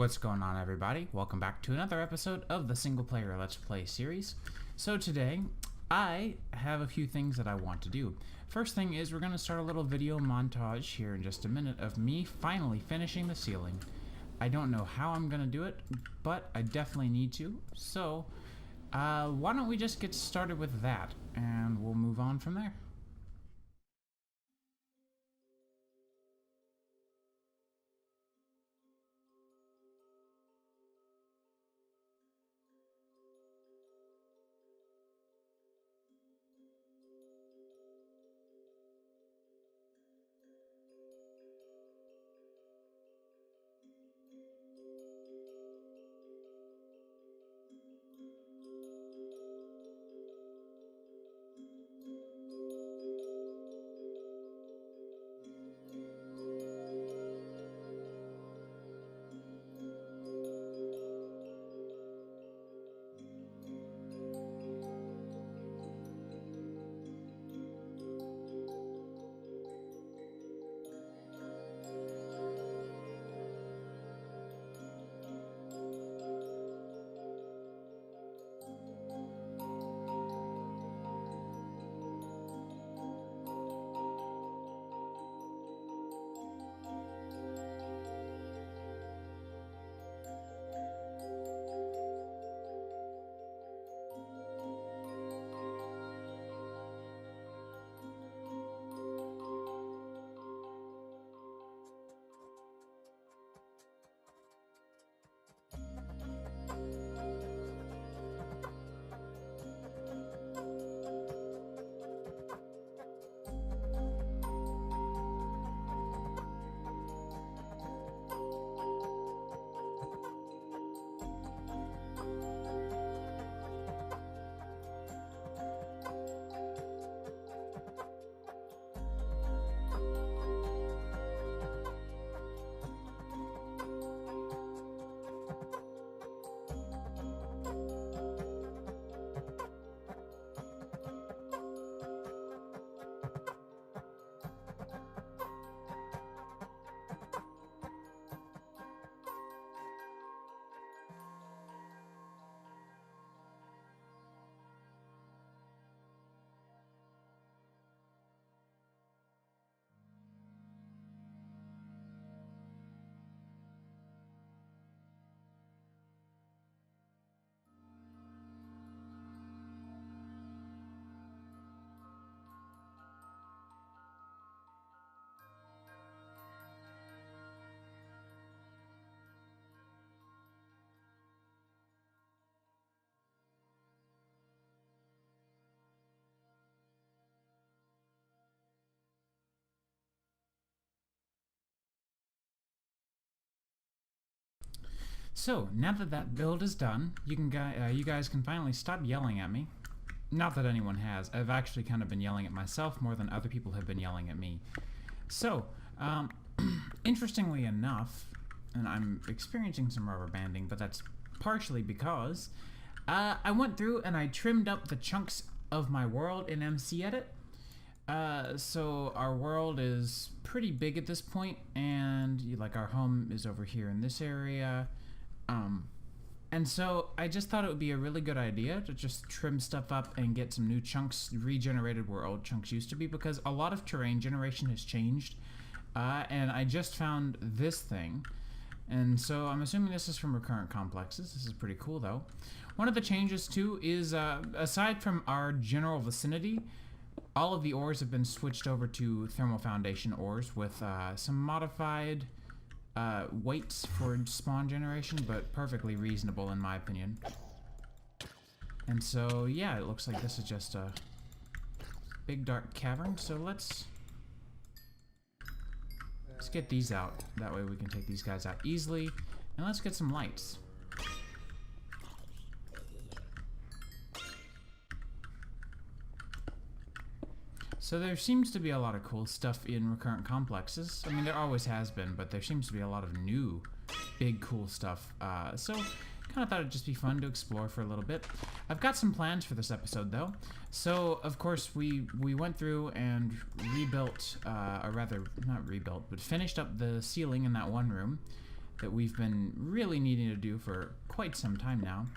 What's going on, everybody? Welcome back to another episode of the single player Let's Play series. So today, I have a few things that I want to do. First thing is we're going to start a little video montage here in just a minute of me finally finishing the ceiling. I don't know how I'm going to do it, but I definitely need to. So, why don't we just get started with that, and we'll move on from there. So, now that that build is done, you guys can finally stop yelling at me. Not that anyone has. I've actually kind of been yelling at myself more than other people have been yelling at me. So, interestingly enough, and I'm experiencing some rubber banding, but that's partially because I went through and I trimmed up the chunks of my world in MC Edit. So our world is pretty big at this point, and like our home is over here in this area. And so I just thought it would be a really good idea to just trim stuff up and get some new chunks regenerated where old chunks used to be, because a lot of terrain generation has changed. And I just found this thing. And so I'm assuming this is from recurrent complexes. This is pretty cool though. One of the changes too is, aside from our general vicinity, all of the ores have been switched over to thermal foundation ores with some modified weights for spawn generation, but perfectly reasonable in my opinion. And so yeah, it looks like this is just a big dark cavern. So let's get these out. That way we can take these guys out easily. And let's get some lights. So there seems to be a lot of cool stuff in recurrent complexes. I mean, there always has been, but there seems to be a lot of new, big, cool stuff. So kind of thought it'd just be fun to explore for a little bit. I've got some plans for this episode, though. So, of course, we went through and rebuilt, or rather, not rebuilt, but finished up the ceiling in that one room. that we've been really needing to do for quite some time now.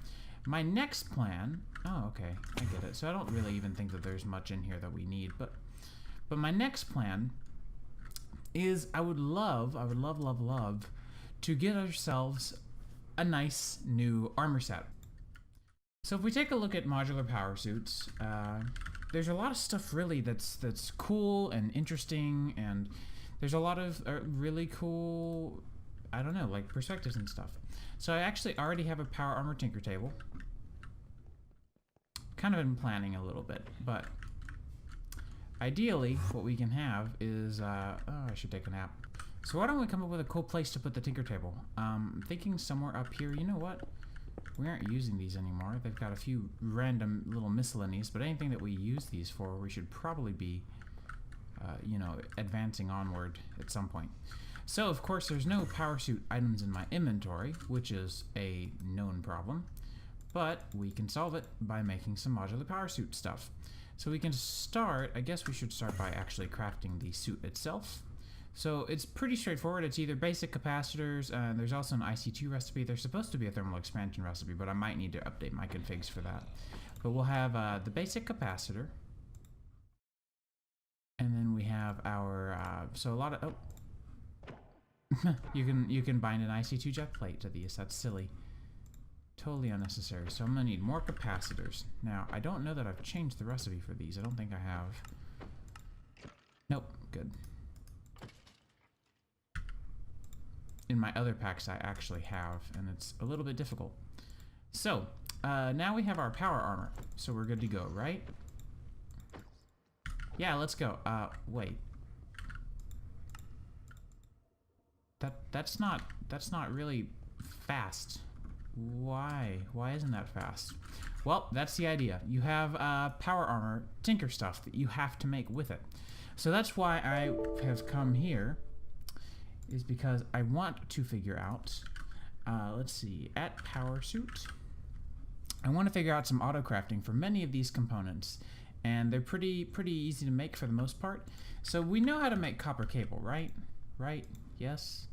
My next plan, oh, okay, I get it. So I don't really even think that there's much in here that we need, but my next plan is I would love to get ourselves a nice new armor set. So if we take a look at modular power suits, there's a lot of stuff really that's cool and interesting, and there's a lot of really cool, I don't know, like perspectives and stuff. So I actually already have a power armor tinker table. Kind of been planning a little bit, but ideally what we can have is, oh, I should take a nap. So why don't we come up with a cool place to put the tinker table? I'm thinking somewhere up here. You know what? We aren't using these anymore. They've got a few random little miscellanies, but anything that we use these for, we should probably be, you know, advancing onward at some point. So, of course, there's no power suit items in my inventory, which is a known problem, but we can solve it by making some modular power suit stuff. So we can start, I guess we should start by actually crafting the suit itself. So it's pretty straightforward. It's either basic capacitors, and there's also an IC2 recipe. There's supposed to be a thermal expansion recipe, but I might need to update my configs for that. But we'll have the basic capacitor, and then we have our so a lot of you can bind an IC2 jet plate to these. That's silly, totally unnecessary. So I'm gonna need more capacitors. Now I don't know that I've changed the recipe for these. I don't think I have. Nope, good. In my other packs I actually have, and it's a little bit difficult. So now we have our power armor, so we're good to go, right? Yeah, let's go. Wait, that's not really fast. Why isn't that fast? Well, that's the idea. You have power armor tinker stuff that you have to make with it. So that's why I have come here, is because I want to figure out, let's see, at power suit, I want to figure out some auto crafting for many of these components, and they're pretty easy to make for the most part. So we know how to make copper cable, right? Right? Yes?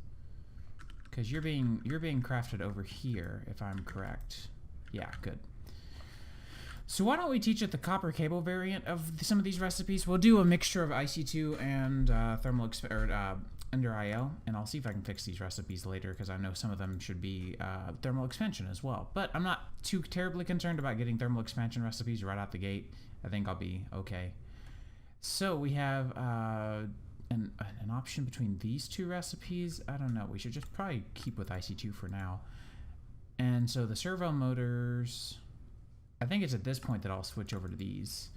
Because you're being crafted over here, if I'm correct. Yeah, good. So why don't we teach it the copper cable variant of some of these recipes? We'll do a mixture of IC2 and under IL, and I'll see if I can fix these recipes later, because I know some of them should be thermal expansion as well. But I'm not too terribly concerned about getting thermal expansion recipes right out the gate. I think I'll be okay. So we have an option between these two recipes. I don't know. We should just probably keep with IC2 for now. And so the servo motors, I think it's at this point that I'll switch over to these.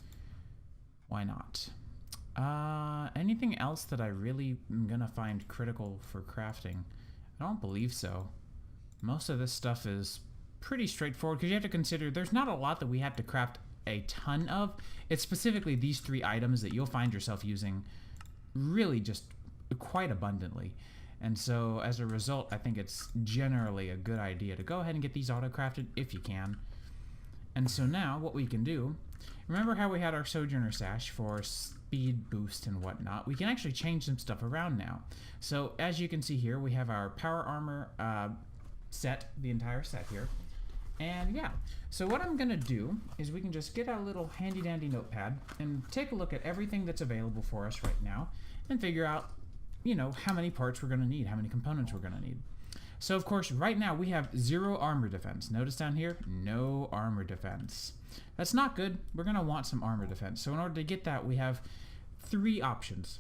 Why not? Anything else that I really am gonna find critical for crafting? I don't believe so. Most of this stuff is pretty straightforward, because you have to consider there's not a lot that we have to craft a ton of. It's specifically these three items that you'll find yourself using really just quite abundantly. And so as a result, I think it's generally a good idea to go ahead and get these auto crafted if you can. And so now what we can do, remember how we had our Sojourner Sash for speed boost and whatnot? We can actually change some stuff around now. So as you can see here, we have our power armor set, the entire set here. And yeah, so what I'm gonna do is we can just get our little handy dandy notepad and take a look at everything that's available for us right now and figure out, you know, how many parts we're gonna need, how many components we're gonna need. So of course, right now we have 0 armor defense. Notice down here, no armor defense. That's not good. We're gonna want some armor defense. So in order to get that, we have 3 options.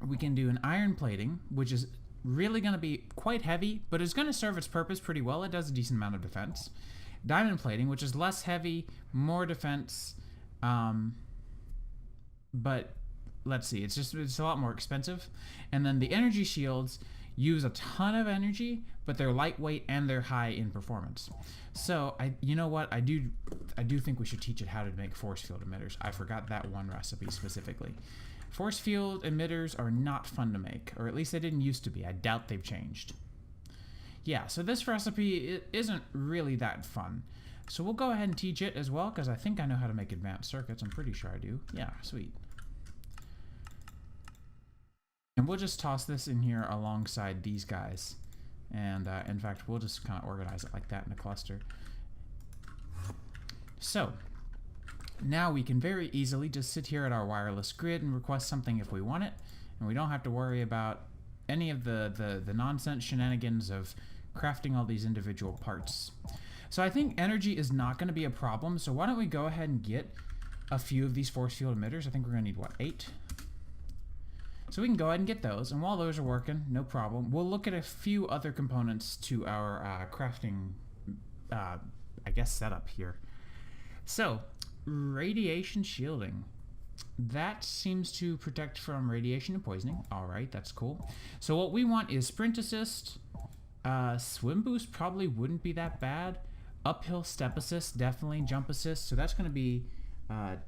We can do an iron plating, which is really gonna be quite heavy, but it's gonna serve its purpose pretty well. It does a decent amount of defense. Diamond plating, which is less heavy, more defense, but let's see, it's a lot more expensive. And then the energy shields use a ton of energy, but they're lightweight and they're high in performance. So you know what, I do think we should teach it how to make force field emitters. I forgot that one recipe specifically. Force field emitters are not fun to make, or at least they didn't used to be. I doubt they've changed. Yeah, so this recipe isn't really that fun. So we'll go ahead and teach it as well, because I think I know how to make advanced circuits. I'm pretty sure I do. Yeah, sweet. And we'll just toss this in here alongside these guys. And in fact, we'll just kind of organize it like that in a cluster. So now we can very easily just sit here at our wireless grid and request something if we want it, and we don't have to worry about any of the nonsense shenanigans of crafting all these individual parts. So I think energy is not going to be a problem, so why don't we go ahead and get a few of these force field emitters. I think we're going to need, what, 8? So we can go ahead and get those, and while those are working, no problem, we'll look at a few other components to our crafting, I guess, setup here. So, radiation shielding. That seems to protect from radiation and poisoning. Alright, that's cool. So what we want is sprint assist. Swim boost probably wouldn't be that bad. Uphill step assist, definitely. Jump assist. So that's going to be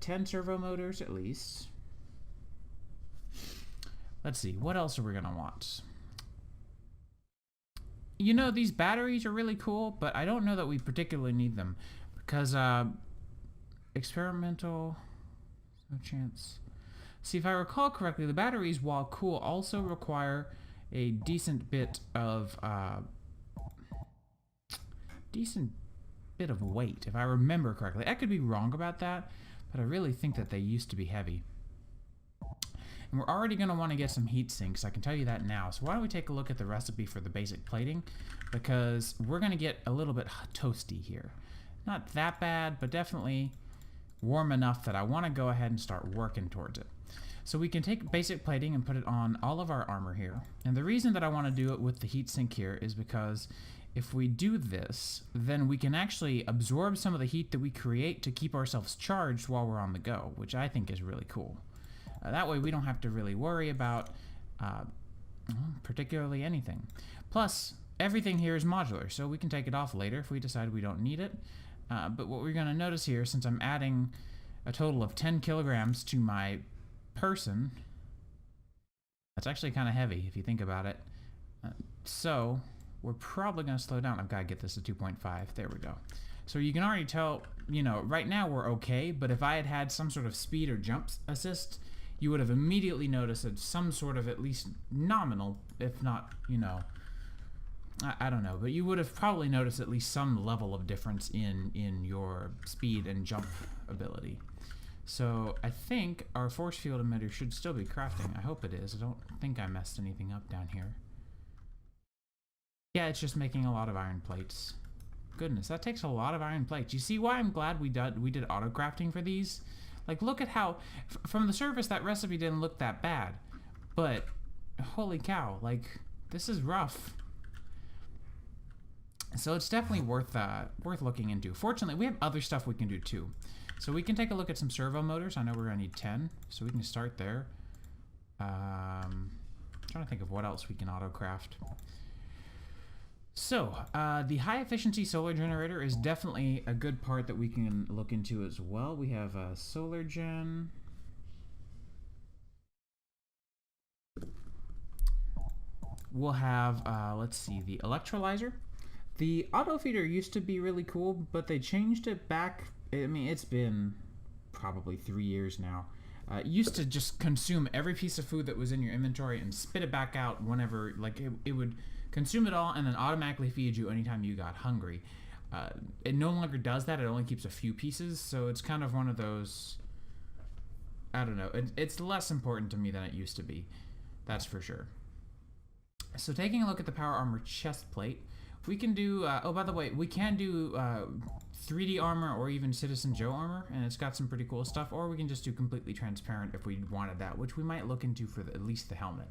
10 servo motors at least. Let's see, what else are we going to want? You know, these batteries are really cool, but I don't know that we particularly need them. Because, experimental, no chance. See, if I recall correctly, the batteries, while cool, also require a decent bit of weight, if I remember correctly. I could be wrong about that, but I really think that they used to be heavy. And we're already going to want to get some heat sinks, I can tell you that now. So why don't we take a look at the recipe for the basic plating, because we're going to get a little bit toasty here. Not that bad, but definitely warm enough that I want to go ahead and start working towards it. So we can take basic plating and put it on all of our armor here. And the reason that I want to do it with the heatsink here is because if we do this, then we can actually absorb some of the heat that we create to keep ourselves charged while we're on the go, which I think is really cool. That way we don't have to really worry about particularly anything. Plus, everything here is modular, so we can take it off later if we decide we don't need it. But what we're going to notice here, since I'm adding a total of 10 kilograms to my person, that's actually kind of heavy if you think about it. So we're probably going to slow down. I've got to get this to 2.5. There we go. So you can already tell, you know, right now we're okay, but if I had had some sort of speed or jump assist, you would have immediately noticed that some sort of at least nominal, if not, you know, I don't know, but you would have probably noticed at least some level of difference in your speed and jump ability. So I think our force field emitter should still be crafting. I hope it is. I don't think I messed anything up down here. Yeah, it's just making a lot of iron plates. Goodness, that takes a lot of iron plates. You see why I'm glad we did auto crafting for these? Like, look at how, from the surface, that recipe didn't look that bad. But, holy cow, like, this is rough. So it's definitely worth looking into. Fortunately, we have other stuff we can do too. So we can take a look at some servo motors. I know we're going to need 10, so we can start there. Trying to think of what else we can auto craft. So, the high efficiency solar generator is definitely a good part that we can look into as well. We have a solar gen. We'll have, let's see, the electrolyzer. The auto feeder used to be really cool, but they changed it back. I mean, it's been probably 3 years now. It used to just consume every piece of food that was in your inventory and spit it back out whenever, like, it would consume it all and then automatically feed you anytime you got hungry. It no longer does that. It only keeps a few pieces, so it's kind of one of those, I don't know. It's less important to me than it used to be. That's for sure. So taking a look at the power armor chest plate, we can do, oh, by the way, we can do 3D armor or even Citizen Joe armor, and it's got some pretty cool stuff, or we can just do completely transparent if we wanted that, which we might look into for at least the helmet.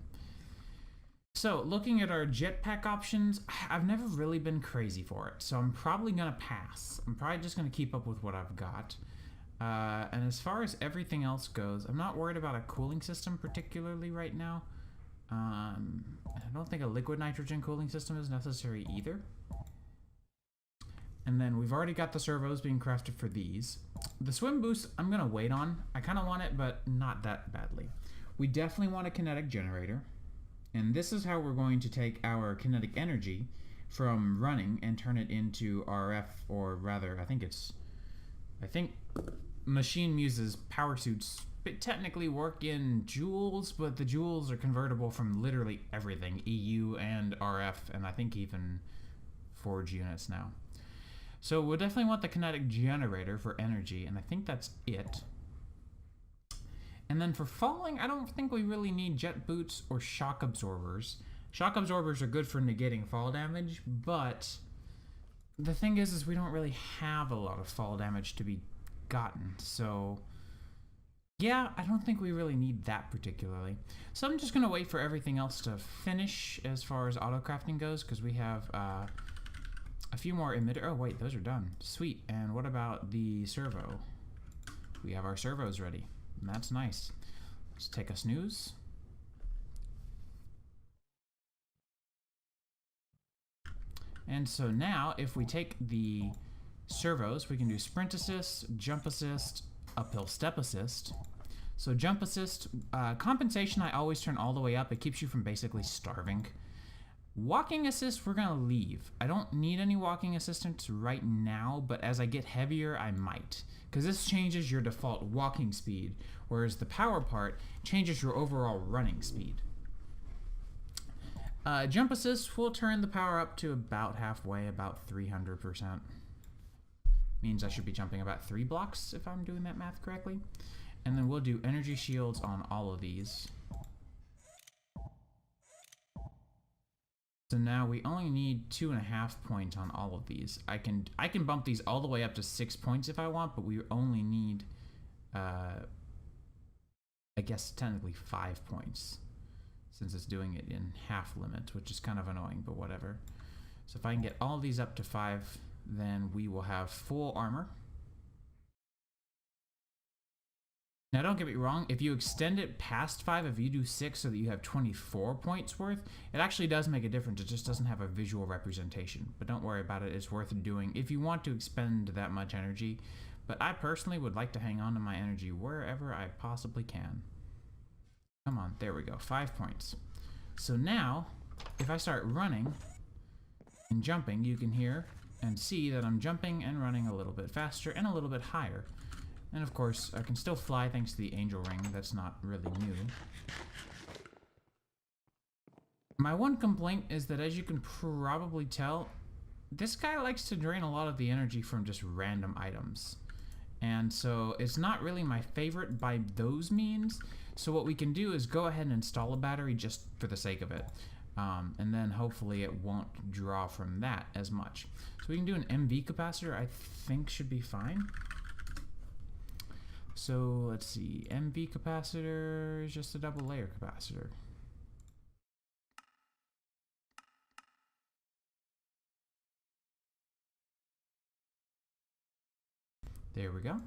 So, looking at our jetpack options, I've never really been crazy for it, so I'm probably going to pass. I'm probably just going to keep up with what I've got. And as far as everything else goes, I'm not worried about a cooling system particularly right now. I don't think a liquid nitrogen cooling system is necessary either. And then we've already got the servos being crafted for these. The swim boost, I'm going to wait on. I kind of want it, but not that badly. We definitely want a kinetic generator. And this is how we're going to take our kinetic energy from running and turn it into RF, or rather, I think Machine Muse's power suits technically work in joules, but the joules are convertible from literally everything, EU and RF, and I think even forge units now. So we'll definitely want the kinetic generator for energy, and I think that's it. And then for falling, I don't think we really need jet boots or shock absorbers. Shock absorbers are good for negating fall damage, but the thing is we don't really have a lot of fall damage to be gotten, so yeah, I don't think we really need that particularly. So I'm just gonna wait for everything else to finish as far as auto crafting goes, because we have a few more emitter. Oh wait, those are done. Sweet. And what about the servo? We have our servos ready. And that's nice. Let's take a snooze. And so now, if we take the servos, we can do sprint assist, jump assist, uphill step assist. So jump assist, compensation I always turn all the way up. It keeps you from basically starving. Walking assist, we're gonna leave. I don't need any walking assistance right now, but as I get heavier, I might. Because this changes your default walking speed, whereas the power part changes your overall running speed. Jump assist will turn the power up to about halfway, about 300%. Means I should be jumping about 3 blocks if I'm doing that math correctly. And then we'll do energy shields on all of these. So now we only need 2.5 points on all of these. I can bump these all the way up to 6 points if I want, but we only need, I guess technically 5 points, since it's doing it in half limit, which is kind of annoying, but whatever. So if I can get all these up to 5, then we will have full armor. Now don't get me wrong, if you extend it past 5, if you do 6 so that you have 24 points worth, it actually does make a difference. It just doesn't have a visual representation. But don't worry about it, it's worth doing if you want to expend that much energy. But I personally would like to hang on to my energy wherever I possibly can. Come on, there we go, 5 points. So now, if I start running and jumping, you can hear and see that I'm jumping and running a little bit faster and a little bit higher. And of course, I can still fly thanks to the angel ring. That's not really new. My one complaint is that, as you can probably tell, this guy likes to drain a lot of the energy from just random items. And so it's not really my favorite by those means. So what we can do is go ahead and install a battery just for the sake of it. And then hopefully it won't draw from that as much. So we can do an MV capacitor, I think should be fine. So let's see, MV capacitor is just a double layer capacitor. There we go.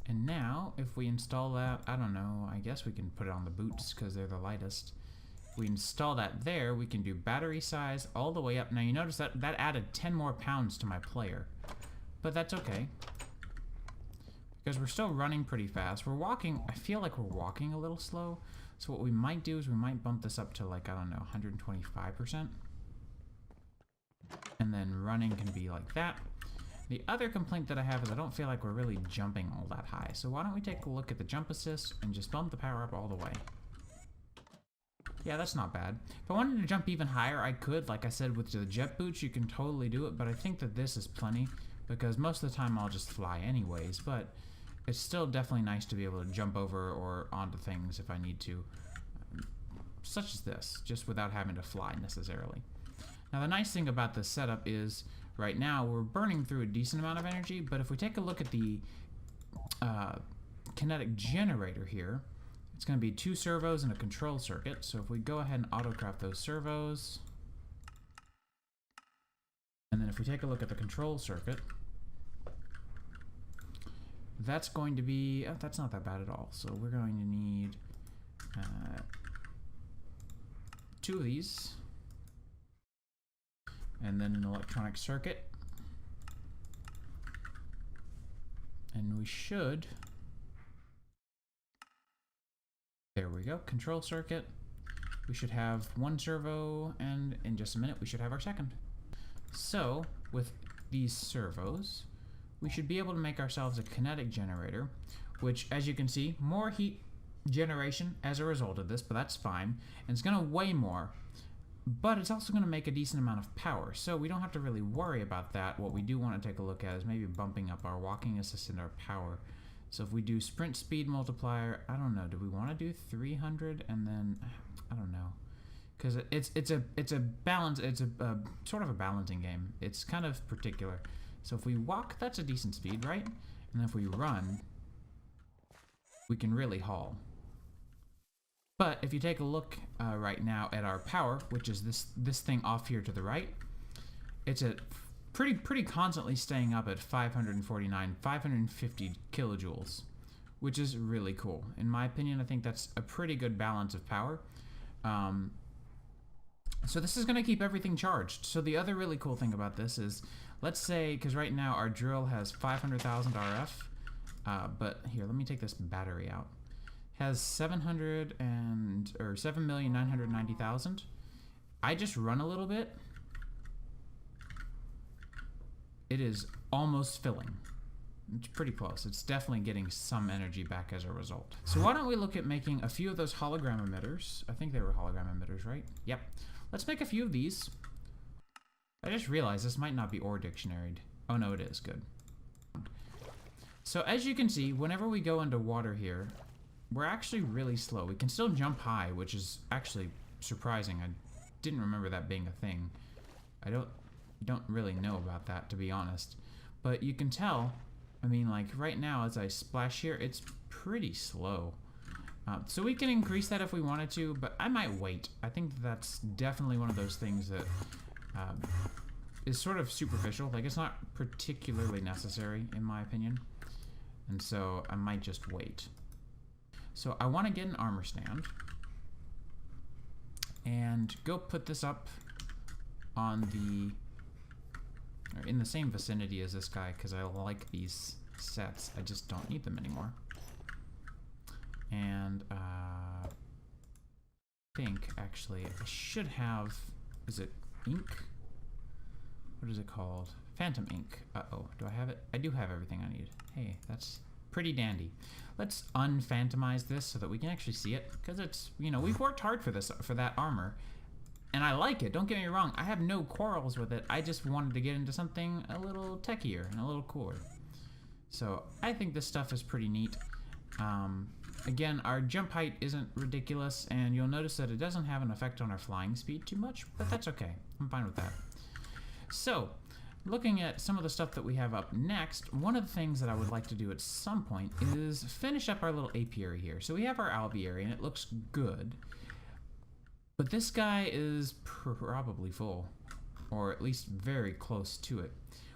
And now, if we install that, I don't know, I guess we can put it on the boots because they're the lightest. If we install that there, we can do battery size all the way up. Now you notice that added 10 more pounds to my player, but that's okay. Because we're still running pretty fast. We're walking, I feel like we're walking a little slow. So what we might do is we might bump this up to like, I don't know, 125%. And then running can be like that. The other complaint that I have is I don't feel like we're really jumping all that high. So why don't we take a look at the jump assist and just bump the power up all the way. Yeah, that's not bad. If I wanted to jump even higher, I could. Like I said, with the jet boots, you can totally do it. But I think that this is plenty, because most of the time I'll just fly anyways. But it's still definitely nice to be able to jump over or onto things if I need to. Such as this, just without having to fly necessarily. Now the nice thing about this setup is, right now we're burning through a decent amount of energy, but if we take a look at the kinetic generator here, it's going to be 2 servos and a control circuit. So if we go ahead and autocraft those servos, and then if we take a look at the control circuit, that's going to be, oh, that's not that bad at all. So we're going to need 2 of these, and then an electronic circuit, and we should, there we go, control circuit. We should have 1 servo, and in just a minute we should have our second. So with these servos, we should be able to make ourselves a kinetic generator, which, as you can see, more heat generation as a result of this, but that's fine. And it's going to weigh more, but it's also going to make a decent amount of power, so we don't have to really worry about that. What we do want to take a look at is maybe bumping up our walking assist and our power. So if we do sprint speed multiplier, I don't know, do we want to do 300 and then, I don't know, because it's a balance, it's a sort of a balancing game. It's kind of particular. So if we walk, that's a decent speed, right? And if we run, we can really haul. But if you take a look right now at our power, which is this thing off here to the right, it's at pretty constantly staying up at 550 kilojoules, which is really cool. In my opinion, I think that's a pretty good balance of power. So this is going to keep everything charged. So the other really cool thing about this is, let's say, because right now our drill has 500,000 RF, but here, let me take this battery out. Has 7,990,000. I just run a little bit. It is almost filling. It's pretty close. It's definitely getting some energy back as a result. So why don't we look at making a few of those hologram emitters? I think they were hologram emitters, right? Yep. Let's make a few of these. I just realized this might not be ore dictionaried. Oh no, it is. Good. So as you can see, whenever we go into water here, we're actually really slow. We can still jump high, which is actually surprising. I didn't remember that being a thing. I don't really know about that, to be honest. But you can tell, I mean, like right now as I splash here, it's pretty slow. So we can increase that if we wanted to, but I might wait. I think that's definitely one of those things that is sort of superficial. Like, it's not particularly necessary, in my opinion. And so I might just wait. So I want to get an armor stand and go put this up on the, or in the same vicinity as this guy, because I like these sets. I just don't need them anymore. And I think actually I should have, is it ink? What is it called? Phantom ink. Uh-oh, do I have it? I do have everything I need. Hey, that's pretty dandy. Let's unphantomize this so that we can actually see it, because it's, you know, we've worked hard for this, for that armor, and I like it. Don't get me wrong. I have no quarrels with it. I just wanted to get into something a little techier and a little cooler. So I think this stuff is pretty neat. Again, our jump height isn't ridiculous, and you'll notice that it doesn't have an effect on our flying speed too much, but that's okay. I'm fine with that. So, looking at some of the stuff that we have up next, one of the things that I would like to do at some point is finish up our little apiary here. So we have our alveary, and it looks good, but this guy is probably full, or at least very close to it.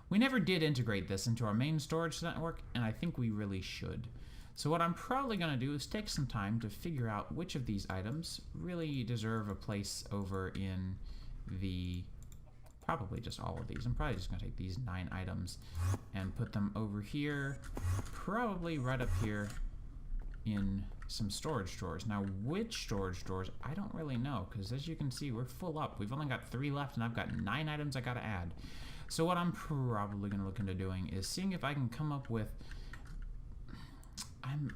We never did integrate this into our main storage network, and I think we really should. So what I'm probably going to do is take some time to figure out which of these items really deserve a place over in the, probably just all of these. I'm probably just going to take these 9 items and put them over here, probably right up here in some storage drawers. Now, which storage drawers, I don't really know, because as you can see, we're full up. We've only got 3 left, and I've got 9 items I got to add. So what I'm probably going to look into doing is seeing if I can come up with,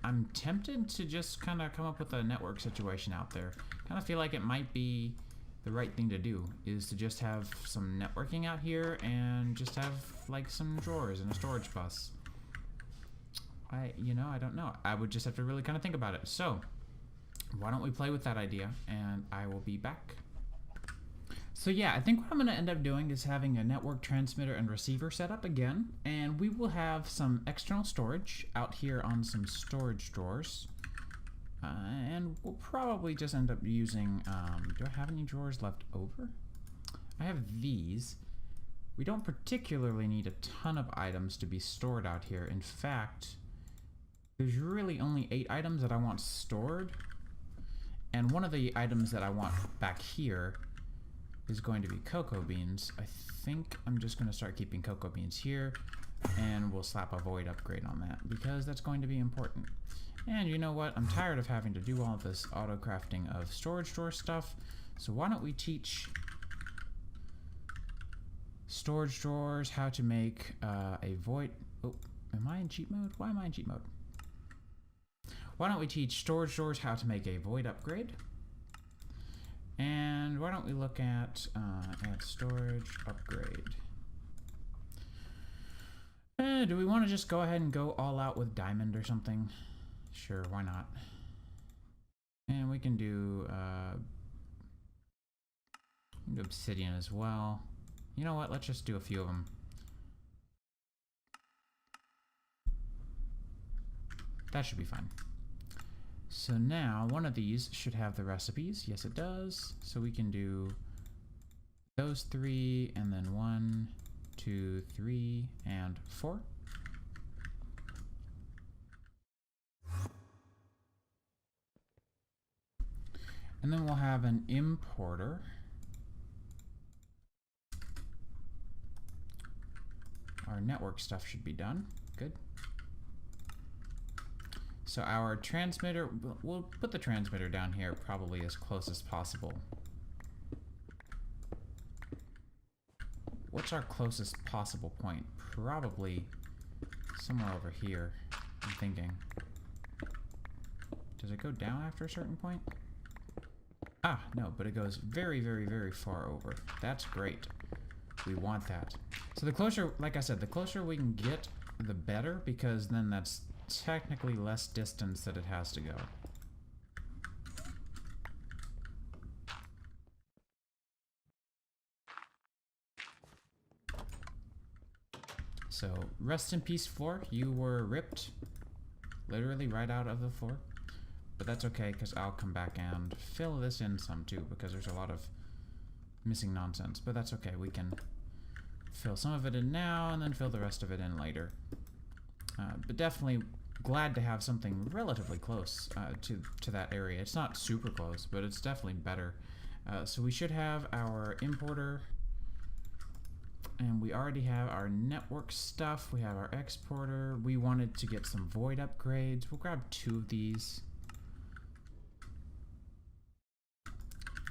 I'm tempted to just kind of come up with a network situation out there. Kind of feel like it might be the right thing to do, is to just have some networking out here and just have like some drawers and a storage bus. I don't know. I would just have to really kind of think about it. So why don't we play with that idea, and I will be back. So yeah, I think what I'm going to end up doing is having a network transmitter and receiver set up again, and we will have some external storage out here on some storage drawers. And we'll probably just end up using, do I have any drawers left over? I have these. We don't particularly need a ton of items to be stored out here. In fact, there's really only 8 items that I want stored. And one of the items that I want back here is going to be cocoa beans. I think I'm just going to start keeping cocoa beans here, and we'll slap a void upgrade on that, because that's going to be important. And you know what? I'm tired of having to do all of this auto crafting of storage drawer stuff, so why don't we teach storage drawers how to make a void. Oh, am I in cheat mode? Why am I in cheat mode? why don't we teach storage drawers how to make a void upgrade? And why don't we look at add storage upgrade? Do we want to just go ahead and go all out with diamond or something? Sure, why not? And we can do obsidian as well. You know what? Let's just do a few of them. That should be fine. So now one of these should have the recipes. Yes, it does. So we can do those 3 and then 1, 2, 3, and 4. And then we'll have an importer. Our network stuff should be done. Good. So our transmitter, we'll put the transmitter down here probably as close as possible. What's our closest possible point? Probably somewhere over here, I'm thinking. Does it go down after a certain point? Ah, no, but it goes very, very, very far over. That's great. We want that. So the closer, like I said, the closer we can get, the better, because then that's technically less distance that it has to go. So, rest in peace, floor. You were ripped literally right out of the floor. But that's okay, because I'll come back and fill this in some too, because there's a lot of missing nonsense. But that's okay, we can fill some of it in now, and then fill the rest of it in later. But definitely glad to have something relatively close to that area. It's not super close, but it's definitely better. So we should have our importer, and we already have our network stuff. We have our exporter. We wanted to get some void upgrades. We'll grab 2 of these.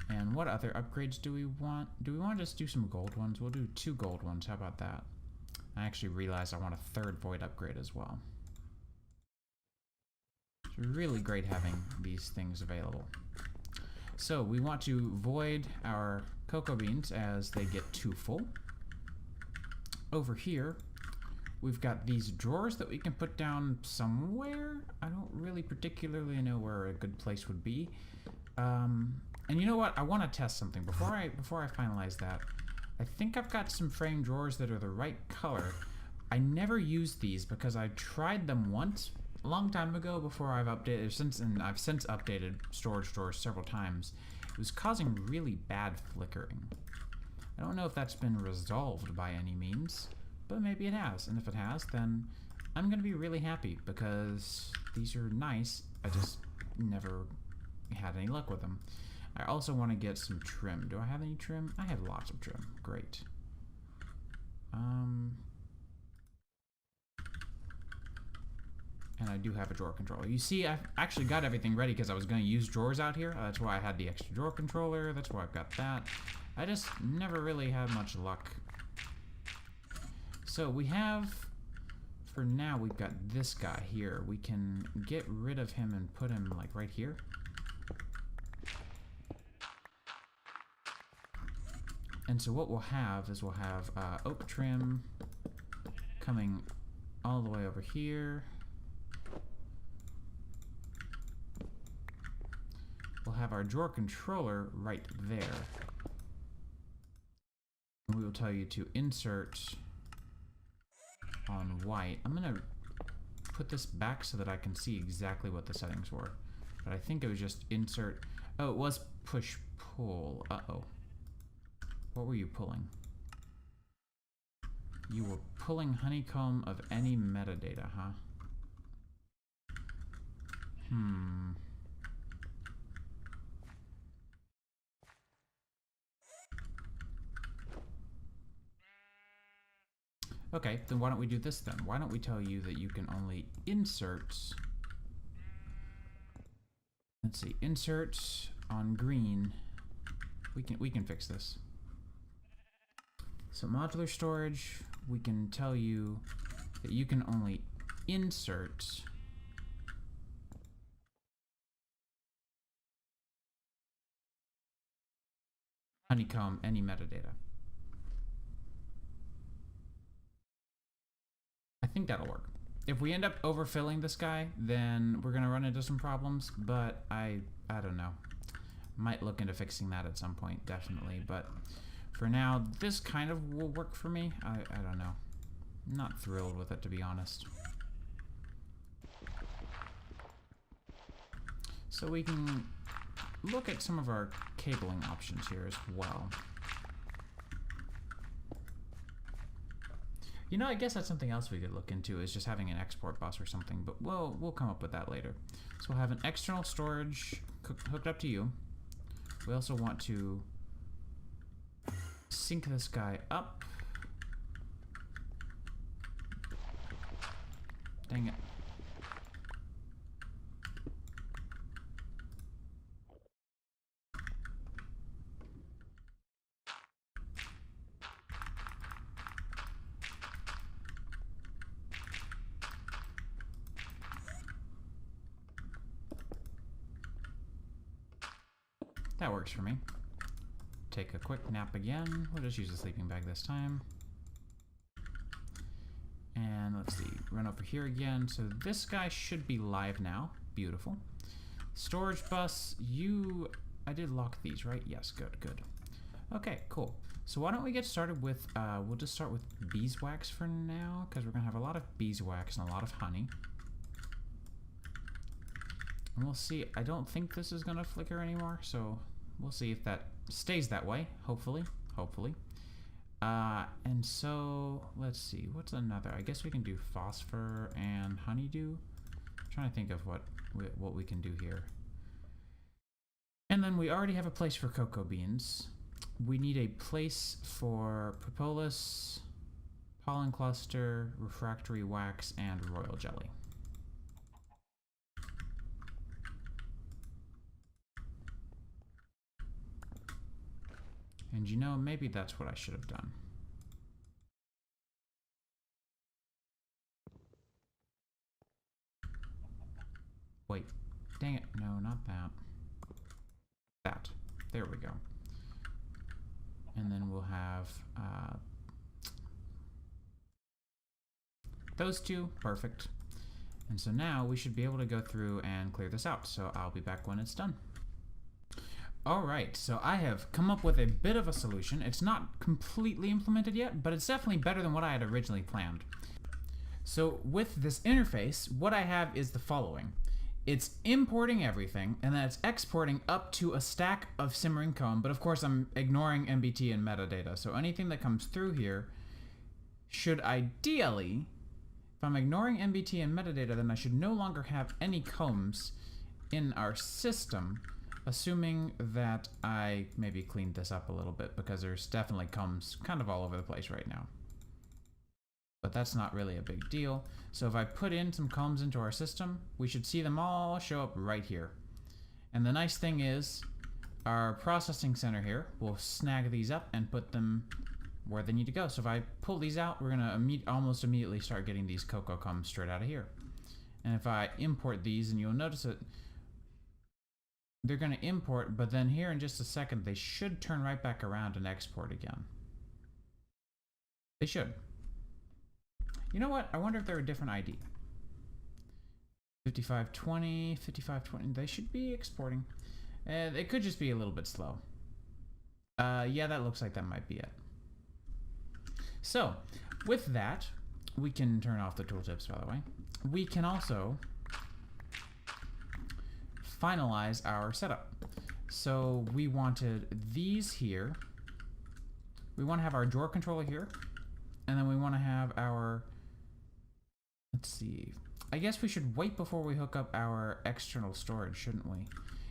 And what other upgrades do we want? Do we want to just do some gold ones? We'll do 2 gold ones. How about that? I actually realized I want a 3rd void upgrade as well. It's really great having these things available. So we want to void our cocoa beans as they get too full. Over here, we've got these drawers that we can put down somewhere. I don't really particularly know where a good place would be. And you know what? I want to test something before I finalize that. I think I've got some frame drawers that are the right color. I never used these because I tried them once a long time ago before I've updated and I've since updated storage drawers several times. It was causing really bad flickering. I don't know if that's been resolved by any means, but maybe it has. And if it has, then I'm gonna be really happy because these are nice. I just never had any luck with them. I also want to get some trim. Do I have any trim? I have lots of trim. Great. And I do have a drawer controller. You see, I've actually got everything ready because I was going to use drawers out here. That's why I had the extra drawer controller. That's why I've got that. I just never really had much luck. So we have, for now, we've got this guy here. We can get rid of him and put him like right here. And so what we'll have is oak trim coming all the way over here. We'll have our drawer controller right there. And we will tell you to insert on white. I'm gonna put this back so that I can see exactly what the settings were. But I think it was just insert. Oh, it was push pull. Uh-oh. What were you pulling? You were pulling honeycomb of any metadata, huh? Okay, then why don't we do this then? Why don't we tell you that you can only insert... Let's see, insert on green. We can fix this. So modular storage, we can tell you that you can only insert honeycomb any metadata. I think that'll work. If we end up overfilling this guy, then we're gonna run into some problems, but I don't know. Might look into fixing that at some point, definitely, but for now, this kind of will work for me. I don't know. I'm not thrilled with it, to be honest. So we can look at some of our cabling options here as well. You know, I guess that's something else we could look into, is just having an export bus or something, but we'll come up with that later. So we'll have an external storage hooked up to you. We also want to sync this guy up. Dang it. That works for me. Take a quick nap again. We'll just use the sleeping bag this time. And let's see, run over here again. So this guy should be live now. Beautiful. Storage bus, I did lock these, right? Yes, good. Okay, cool. So why don't we get started with, we'll just start with beeswax for now, because we're gonna have a lot of beeswax and a lot of honey. And we'll see, I don't think this is gonna flicker anymore, so we'll see if that stays that way, hopefully. And so, let's see, what's another? I guess we can do phosphor and honeydew. I'm trying to think of what we can do here. And then we already have a place for cocoa beans. We need a place for propolis, pollen cluster, refractory wax, and royal jelly. And you know, maybe that's what I should have done. Wait, dang it, no, not that. That, there we go. And then we'll have those two, perfect. And so now we should be able to go through and clear this out. So I'll be back when it's done. Alright, so I have come up with a bit of a solution. It's not completely implemented yet, but it's definitely better than what I had originally planned. So with this interface, what I have is the following. It's importing everything, and then it's exporting up to a stack of simmering comb, but of course I'm ignoring MBT and metadata, so anything that comes through here should ideally, if I'm ignoring MBT and metadata, then I should no longer have any combs in our system, assuming that I maybe cleaned this up a little bit, because there's definitely combs kind of all over the place right now. But that's not really a big deal. So if I put in some combs into our system, we should see them all show up right here. And the nice thing is, our processing center here will snag these up and put them where they need to go. So if I pull these out, we're gonna almost immediately start getting these cocoa combs straight out of here. And if I import these, and you'll notice that they're gonna import, but then here in just a second, they should turn right back around and export again. They should. You know what? I wonder if they're a different ID. 5520, 5520, they should be exporting. It could just be a little bit slow. Yeah, that looks like that might be it. So, with that, we can turn off the tooltips, by the way. We can also finalize our setup. So we wanted these here. We want to have our drawer controller here. And then we want to have our, let's see, I guess we should wait before we hook up our external storage, shouldn't we?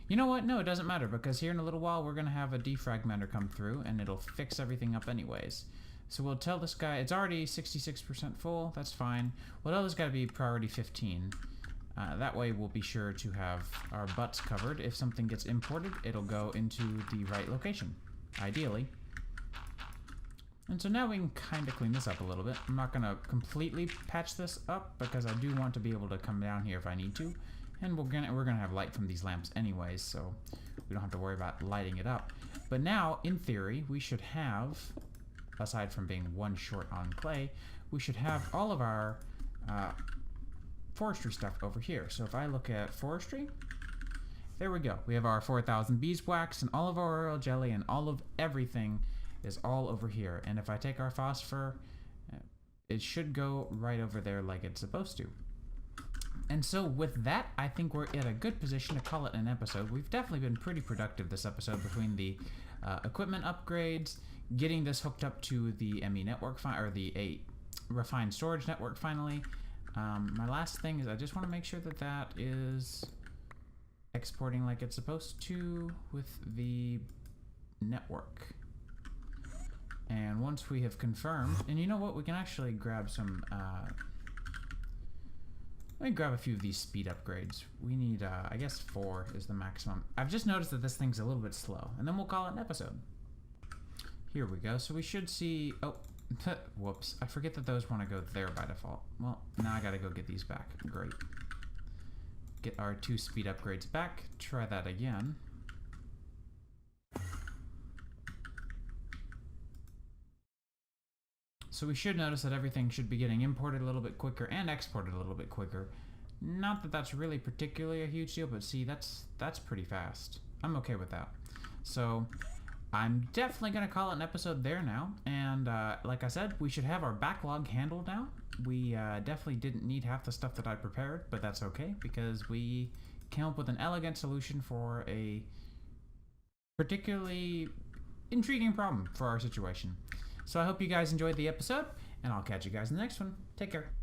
You know what? No, it doesn't matter, because here in a little while we're going to have a defragmenter come through and it'll fix everything up anyways. So we'll tell this guy, it's already 66% full, that's fine. We'll tell this guy to be priority 15. That way we'll be sure to have our butts covered. If something gets imported, it'll go into the right location, ideally. And so now we can kind of clean this up a little bit. I'm not going to completely patch this up, because I do want to be able to come down here if I need to. And we're gonna have light from these lamps anyways, so we don't have to worry about lighting it up. But now, in theory, we should have, aside from being one short on clay, we should have all of our forestry stuff over here. So if I look at forestry, there we go. We have our 4,000 beeswax and all of our royal jelly and all of everything is all over here. And if I take our phosphor, it should go right over there like it's supposed to. And so with that, I think we're in a good position to call it an episode. We've definitely been pretty productive this episode between the equipment upgrades, getting this hooked up to the ME network, or the refined storage network finally. My last thing is I just want to make sure that that is exporting like it's supposed to with the network. And once we have confirmed, and you know what, we can actually grab some, let me grab a few of these speed upgrades. We need, I guess 4 is the maximum. I've just noticed that this thing's a little bit slow, and then we'll call it an episode. Here we go. So we should see, oh, whoops. I forget that those want to go there by default. Well, now I gotta go get these back. Great. Get our 2 speed upgrades back. Try that again. So we should notice that everything should be getting imported a little bit quicker and exported a little bit quicker. Not that that's really particularly a huge deal, but see, that's pretty fast. I'm okay with that. So I'm definitely going to call it an episode there now. And like I said, we should have our backlog handled now. We definitely didn't need half the stuff that I prepared, but that's okay because we came up with an elegant solution for a particularly intriguing problem for our situation. So I hope you guys enjoyed the episode, and I'll catch you guys in the next one. Take care.